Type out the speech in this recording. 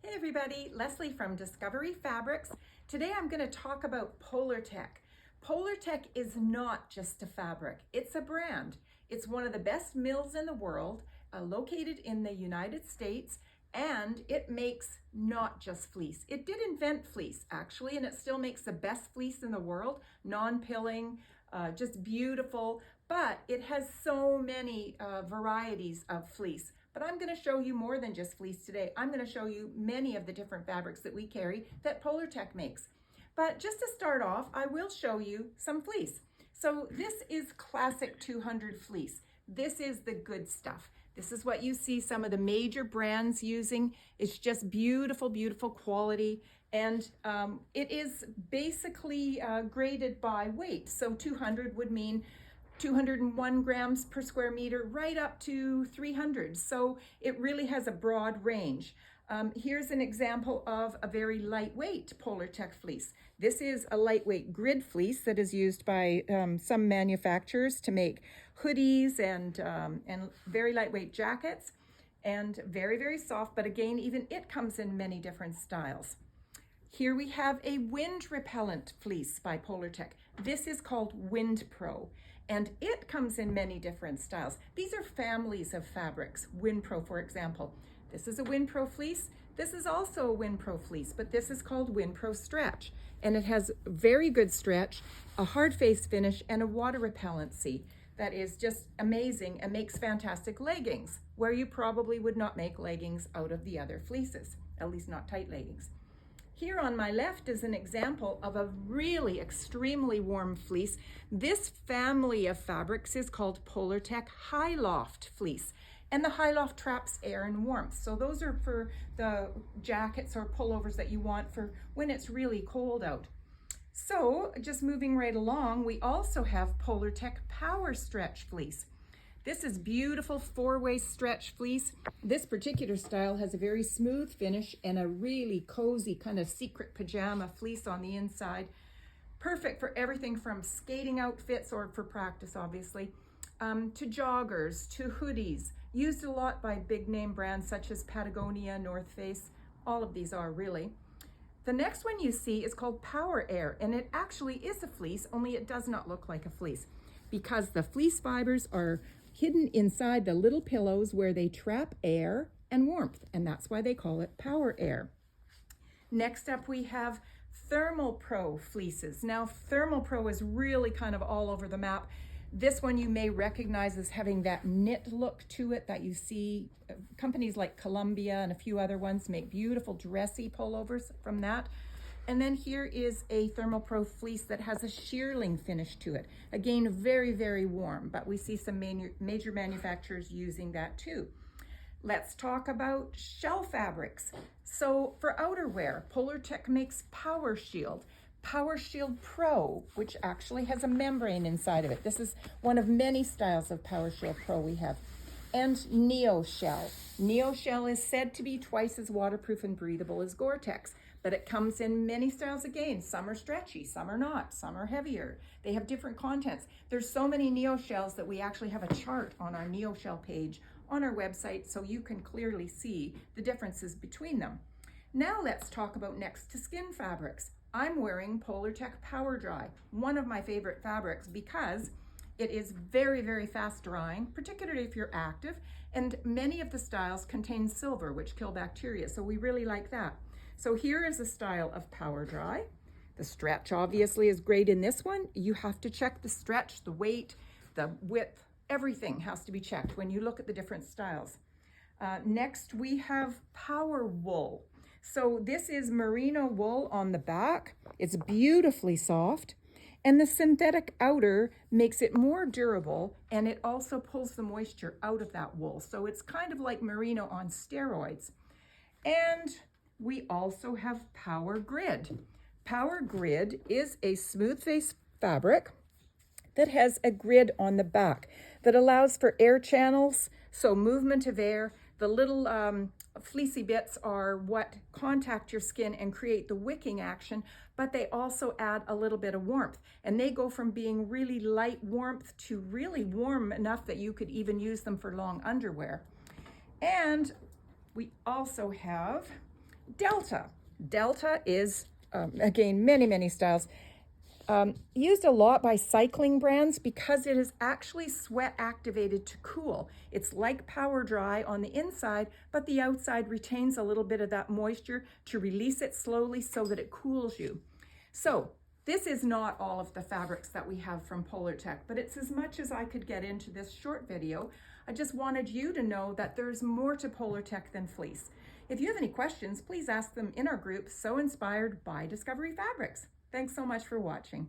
Hey everybody, Leslie from Discovery Fabrics. Today I'm going to talk about Polartec. Polartec is not just a fabric, it's a brand. It's one of the best mills in the world, located in the United States, and it makes not just fleece. It did invent fleece actually, and it still makes the best fleece in the world, non-pilling, just beautiful, but it has so many varieties of fleece. But I'm going to show you more than just fleece today. I'm going to show you many of the different fabrics that we carry that Polartec makes. But just to start off, I will show you some fleece. So this is classic 200 fleece. This is the good stuff. This is what you see some of the major brands using. It's just beautiful, beautiful quality. And it is basically graded by weight. So 200 would mean 201 grams per square meter, right up to 300. So it really has a broad range. Here's an example of a very lightweight Polartec fleece. This is a lightweight grid fleece that is used by some manufacturers to make hoodies and very lightweight jackets, and very, very soft, but again, even it comes in many different styles. Here we have a wind repellent fleece by Polartec. This is called Wind Pro, and it comes in many different styles. These are families of fabrics. Wind Pro, for example. This is a Wind Pro fleece. This is also a Wind Pro fleece, but this is called Wind Pro Stretch, and it has very good stretch, a hard face finish, and a water repellency that is just amazing and makes fantastic leggings, where you probably would not make leggings out of the other fleeces, at least not tight leggings. Here on my left is an example of a really extremely warm fleece. This family of fabrics is called Polartec High Loft fleece. And the high loft traps air and warmth. So those are for the jackets or pullovers that you want for when it's really cold out. So just moving right along, we also have Polartec Power Stretch fleece. This is beautiful four-way stretch fleece. This particular style has a very smooth finish and a really cozy kind of secret pajama fleece on the inside. Perfect for everything from skating outfits or for practice, obviously, to joggers, to hoodies. Used a lot by big name brands such as Patagonia, North Face. All of these are really. The next one you see is called Power Air, and it actually is a fleece, only it does not look like a fleece because the fleece fibers are hidden inside the little pillows where they trap air and warmth, and that's why they call it Power Air. Next up we have Thermal Pro fleeces. Now Thermal Pro is really kind of all over the map. This one you may recognize as having that knit look to it that you see. Companies like Columbia and a few other ones make beautiful dressy pullovers from that. And then here is a Thermal Pro fleece that has a shearling finish to it. Again, very, very warm, but we see some major manufacturers using that too. Let's talk about shell fabrics. So for outerwear, Polartec makes Power Shield. Power Shield Pro, which actually has a membrane inside of it. This is one of many styles of Power Shield Pro we have. And Neo Shell. Neo Shell is said to be twice as waterproof and breathable as Gore-Tex, but it comes in many styles again. Some are stretchy, some are not, some are heavier. They have different contents. There's so many Neo Shells that we actually have a chart on our Neo Shell page on our website so you can clearly see the differences between them. Now let's talk about next to skin fabrics. I'm wearing Polartec Power Dry, one of my favorite fabrics because it is very, very fast drying, particularly if you're active, and many of the styles contain silver, which kill bacteria, so we really like that. So here is a style of Power Dry. The stretch obviously is great in this one. You have to check the stretch, the weight, the width, everything has to be checked when you look at the different styles. Next we have Power Wool. So this is merino wool on the back. It's beautifully soft, and the synthetic outer makes it more durable, and it also pulls the moisture out of that wool. So it's kind of like merino on steroids. And we also have Power Grid. Power Grid is a smooth face fabric that has a grid on the back that allows for air channels, so movement of air. The little fleecy bits are what contact your skin and create the wicking action, but they also add a little bit of warmth. And they go from being really light warmth to really warm enough that you could even use them for long underwear. And we also have Delta. Delta is, again, many styles. Used a lot by cycling brands because it is actually sweat activated to cool. It's like power dry on the inside, but the outside retains a little bit of that moisture to release it slowly so that it cools you. So this is not all of the fabrics that we have from Polartec, but it's as much as I could get into this short video. I just wanted you to know that there's more to Polartec than fleece. If you have any questions, please ask them in our group, So Inspired by Discovery Fabrics. Thanks so much for watching.